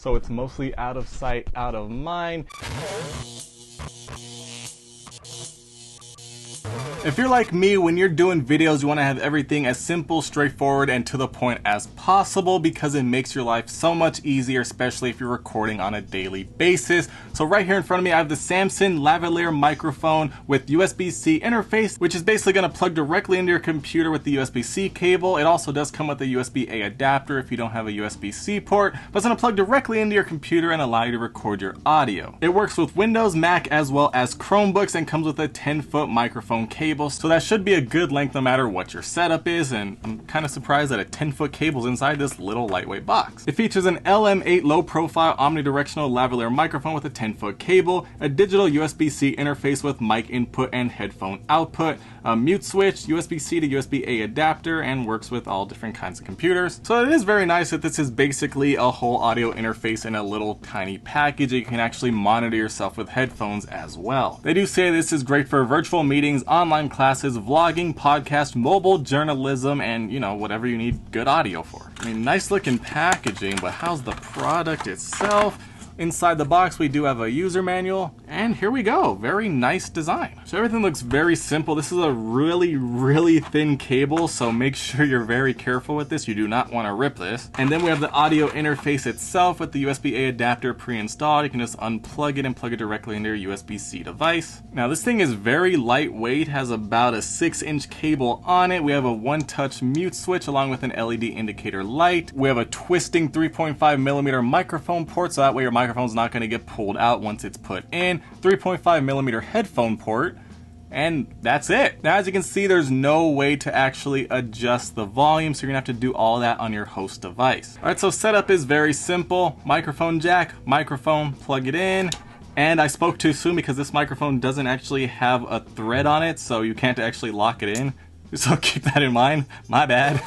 So it's mostly out of sight, out of mind. If you're like me, when you're doing videos, you want to have everything as simple, straightforward, and to the point as possible because it makes your life so much easier, especially if you're recording on a daily basis. So right here in front of me, I have the Samson Lavalier microphone with USB-C interface, which is basically going to plug directly into your computer with the USB-C cable. It also does come with a USB-A adapter if you don't have a USB-C port, but it's going to plug directly into your computer and allow you to record your audio. It works with Windows, Mac, as well as Chromebooks, and comes with a 10-foot microphone cable. So that should be a good length no matter what your setup is, and I'm kind of surprised that a 10-foot cable is inside this little lightweight box. It features an LM8 low-profile omnidirectional lavalier microphone with a 10-foot cable, a digital USB-C interface with mic input and headphone output, a mute switch, USB-C to USB-A adapter, and works with all different kinds of computers. So it is very nice that this is basically a whole audio interface in a little tiny package. You can actually monitor yourself with headphones as well. They do say this is great for virtual meetings, online classes, vlogging, podcast, mobile journalism, and whatever you need good audio for. I mean, nice looking packaging, but how's the product itself? Inside the box, we do have a user manual, and here we go. Very nice design. So everything looks very simple. This is a really thin cable, so make sure you're very careful with this. You do not want to rip this. And then we have the audio interface itself with the USB-A adapter pre-installed. You can just unplug it and plug it directly into your USB-C device. Now this thing is very lightweight, has about a 6-inch cable on it. We have a one-touch mute switch along with an LED indicator light. We have a twisting 3.5mm microphone port, so that way your microphone's not going to get pulled out once it's put in. 3.5mm headphone port, and that's it. Now as you can see, there's no way to actually adjust the volume, so you're gonna have to do all that on your host device. Alright, so setup is very simple. Microphone jack, microphone, plug it in. And I spoke too soon because this microphone doesn't actually have a thread on it, so you can't actually lock it in. So keep that in mind, my bad.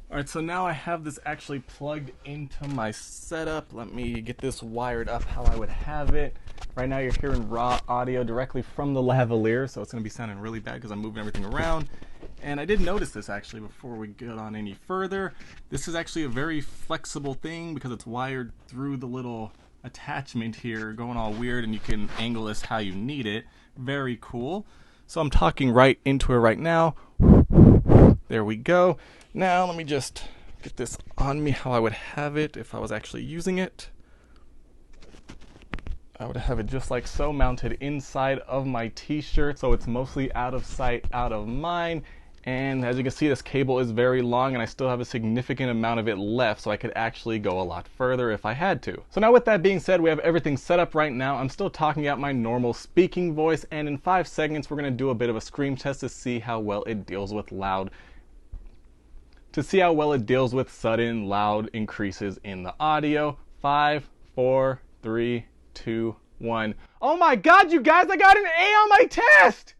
Alright, so now I have this actually plugged into my setup. Let me get this wired up how I would have it. Right now you're hearing raw audio directly from the lavalier, so it's going to be sounding really bad because I'm moving everything around. And I did notice this actually before we get on any further. This is actually a very flexible thing because it's wired through the little attachment here, going all weird, and you can angle this how you need it. Very cool. So I'm talking right into it right now. There we go. Now let me just get this on me how I would have it if I was actually using it. I would have it just like so, mounted inside of my t-shirt, so it's mostly out of sight, out of mind. And as you can see, this cable is very long and I still have a significant amount of it left, so I could actually go a lot further if I had to. So now with that being said, we have everything set up right now. I'm still talking out my normal speaking voice, and in 5 seconds we're going to do a bit of a scream test to see how well it deals with sudden loud increases in the audio. 5, 4, 3, 2, 1. Oh my god, you guys, I got an A on my test!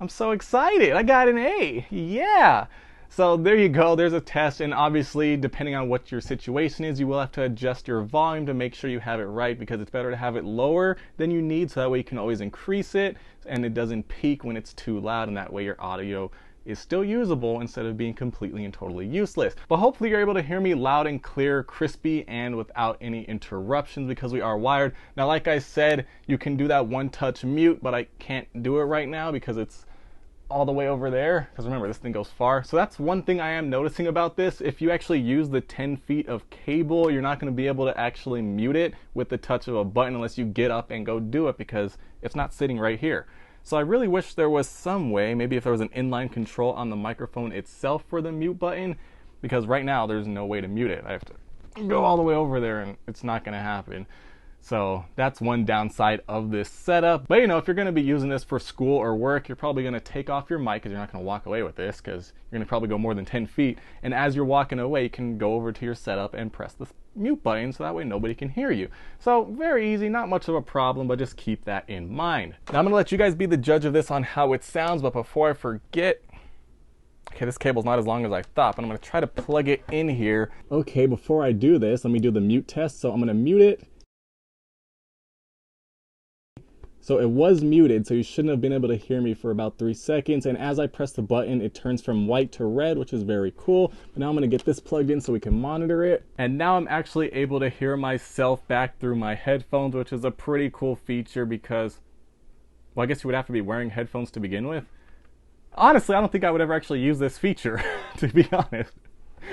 I'm so excited. I got an A. Yeah. So there you go. There's a test, and obviously depending on what your situation is, you will have to adjust your volume to make sure you have it right, because it's better to have it lower than you need, so that way you can always increase it and it doesn't peak when it's too loud, and that way your audio is still usable instead of being completely and totally useless. But hopefully you're able to hear me loud and clear, crispy, and without any interruptions because we are wired. Now, like I said, you can do that one-touch mute, but I can't do it right now because it's all the way over there, because remember, this thing goes far. So that's one thing I am noticing about this. If you actually use the 10 feet of cable, you're not going to be able to actually mute it with the touch of a button unless you get up and go do it, because it's not sitting right here. So I really wish there was some way, maybe if there was an inline control on the microphone itself for the mute button, because right now there's no way to mute it. I have to go all the way over there and it's not going to happen. So that's one downside of this setup. But if you're going to be using this for school or work, you're probably going to take off your mic because you're not going to walk away with this, because you're going to probably go more than 10 feet. And as you're walking away, you can go over to your setup and press the mute button, so that way nobody can hear you. So very easy, not much of a problem, but just keep that in mind. Now I'm going to let you guys be the judge of this on how it sounds, but before I forget, okay, this cable's not as long as I thought, but I'm going to try to plug it in here. Okay, before I do this, let me do the mute test. So I'm going to mute it. So it was muted, so you shouldn't have been able to hear me for about 3 seconds. And as I press the button, it turns from white to red, which is very cool. But now I'm gonna get this plugged in so we can monitor it. And now I'm actually able to hear myself back through my headphones, which is a pretty cool feature because, well, I guess you would have to be wearing headphones to begin with. Honestly, I don't think I would ever actually use this feature, to be honest.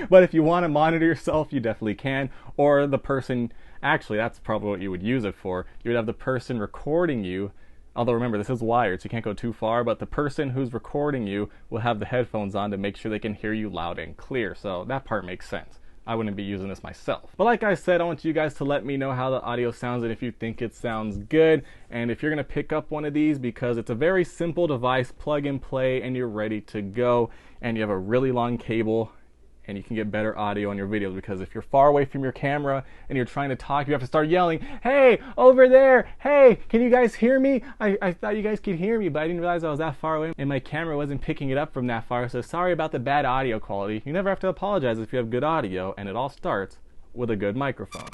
But if you want to monitor yourself, you definitely can. Or the person, actually, that's probably what you would use it for. You would have the person recording you, although remember, this is wired, so you can't go too far, but the person who's recording you will have the headphones on to make sure they can hear you loud and clear. So that part makes sense. I wouldn't be using this myself. But like I said, I want you guys to let me know how the audio sounds and if you think it sounds good. And if you're gonna pick up one of these, because it's a very simple device, plug and play, and you're ready to go. And you have a really long cable, and you can get better audio on your videos, because if you're far away from your camera and you're trying to talk, you have to start yelling, "Hey, over there, hey, can you guys hear me? I thought you guys could hear me, but I didn't realize I was that far away and my camera wasn't picking it up from that far, so sorry about the bad audio quality." You never have to apologize if you have good audio, and it all starts with a good microphone.